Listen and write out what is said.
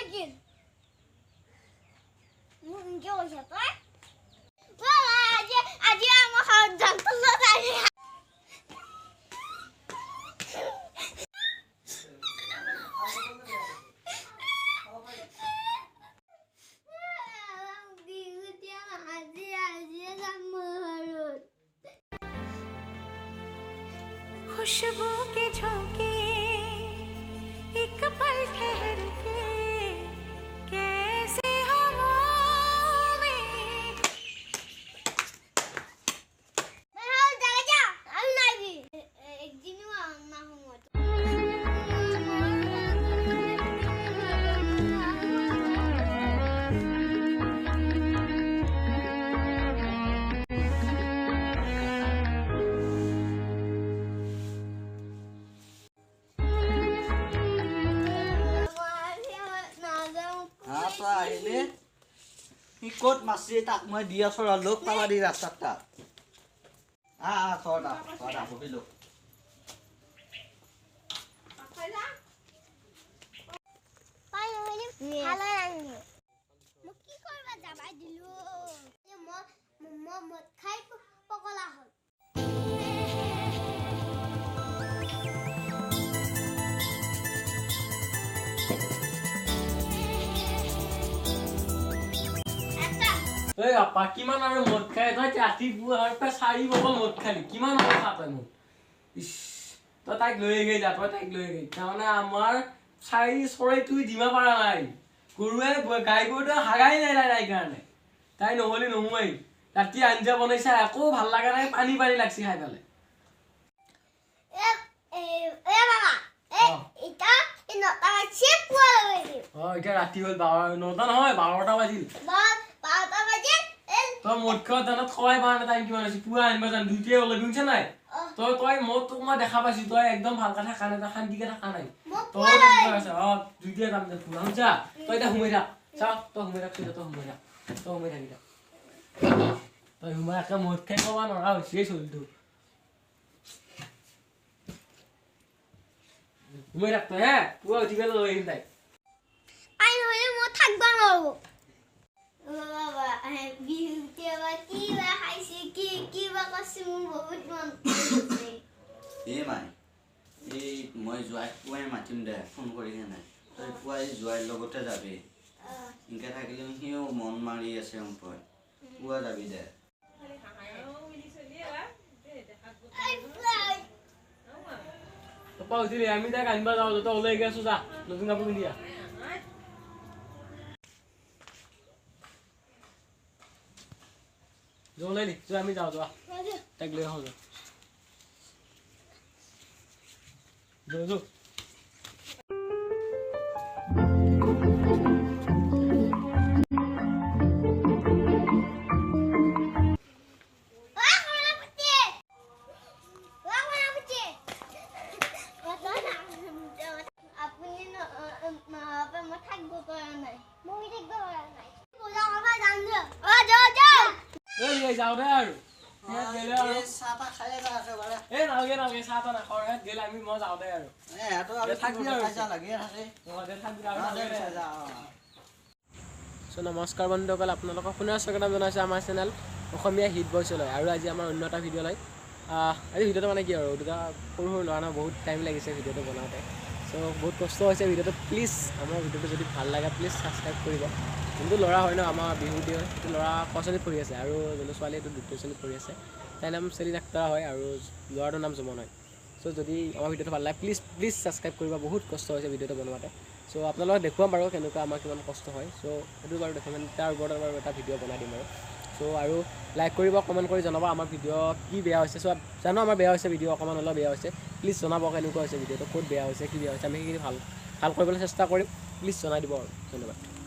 Begin. Enjoy it, right? Well, I am a hard jump to look at it. खुशबू के झोंके एक पल ठहर के कैसे हवाओं में एक दिन ना हूँ আহিলে সি ক'ত মাছি তাক মই দি আছো লোক পাবা দি ৰাস্তাত তাক থটা বহিলো কি কৰবা যাবাই দিলো মই মদ খাই পগলা হ'ল Ê, apa kiman ada mod kayak itu jadi buah apa sari bawa mod kali kiman ada apa mod ish to tak loye gay jatuh tak loye gay karena amar sari sore tu di mana para lagi guru buat gay guru tu hagai nai karena tai noholi nohumai tapi anja bonai saya aku bhal laga nai pani lagsi hai kale mama এটা নটা check কোৱা লাগে এটা ৰাতি হল 9টা নহয় 12টা বাজিল 12টা বাজে তো মোট খোৱা দানত খোৱাই পাৰা নাই টাইম কিমান আছে পুৰা আনিব জান দুইটাই ওলাই গুনছে নাই তই মই তোক মই দেখা পাইছি তই একদম ভালকৈ থাকা নাই তই শান্তিকে থাকা নাই তই আছে দুইটাই দাম দে পুৰা যা তই এটা ঘুমাই থাক চা তই ঘুমাই থাক তই ঘুমাই থাকি যা তই ঘুমাই একে মোট খাই ক'বা নৰা হৈছে চলিটো ঘুমাই থাক তই পুৰা উঠি পেলাই লৈ আহিম তাই আই নহলে মই থাকবা নোৱাৰো বাবা বিহুতে বা কিবা খাইছে কিবা কৈছে মোৰ বহুত মন কৰিছে মাই এই মই যোৱাই পুৱাই মাতিম দে ফোন কৰি কেনে তই পুৱাই যোৱাৰ লগতে যাবি ইনকে থাকিলে সিও মন মাৰি আছে পুৱাই পুৱা যাবি দে পাপা উঠিলি আমি তাক আনিব যাওঁ তই ওলাই গেছো যা নতুন কাপোৰ পিন্ধিয়া ওলাই দি যোৱা আমি যাওঁ যোৱা তাইক লৈ আহোঁ যোৱা যাওঁ দে আৰু চাহ খাই নালাগে চাহ তা নাখাওঁ গেলে আমি মই যাওঁ দে আৰু নমস্কাৰ বন্ধুসকল আপোনালোকক পুনৰ স্বাগতম জনাইছোঁ আমাৰ চেনেল অসমীয়া হিট ভইচলৈ আৰু আজি আমাৰ অন্য এটা ভিডিঅ' লৈ আজি ভিডিঅ'টো মানে কি আৰু দুটা সৰু ল'ৰা ন বহুত টাইম লাগিছে ভিডিঅ'টো বনাওঁতে চ' বহুত কষ্ট হৈছে ভিডিঅ'টো প্লিজ আমাৰ ভিডিঅ'টো যদি ভাল লাগে প্লিজ ছাবস্ক্ৰাইব কৰিব যোনটো ল'ৰা হয় ন আমাৰ বিহু দিয়ে সেইটো ল'ৰা কচনীত পঢ়ি আছে আৰু যোনটো ছোৱালী এইটো দ্বিতীয় শ্ৰেণীত পঢ়ি আছে তাইৰ নাম চেলিন আক্তাৰা হয় আৰু ল'ৰাটোৰ নাম জুমন হয় চ' যদি আমাৰ ভিডিঅ'টো ভাল লাগে প্লিজ ছাবস্ক্ৰাইব কৰিব বহুত কষ্ট হৈছে ভিডিঅ'টো বনোৱাতে চ' আপোনালোকক দেখুৱাম বাৰু কেনেকুৱা আমাৰ কিমান কষ্ট হয় চ' সেইটো বাৰু দেখুৱাম তাৰ ওপৰত বাৰু এটা ভিডিঅ' বনাই দিম আৰু চ' আৰু লাইক কৰিব কমেণ্ট কৰি জনাব আমাৰ ভিডিঅ' কি বেয়া হৈছে চ' জানো আমাৰ বেয়া হৈছে ভিডিঅ' অকণমান অলপ বেয়া হৈছে প্লিজ জনাব কেনেকুৱা হৈছে ভিডিঅ'টো ক'ত বেয়া হৈছে কি বেয়া হৈছে আমি সেইখিনি ভাল কৰিবলৈ চেষ্টা কৰিম প্লিজ জনাই দিব আৰু ধন্যবাদ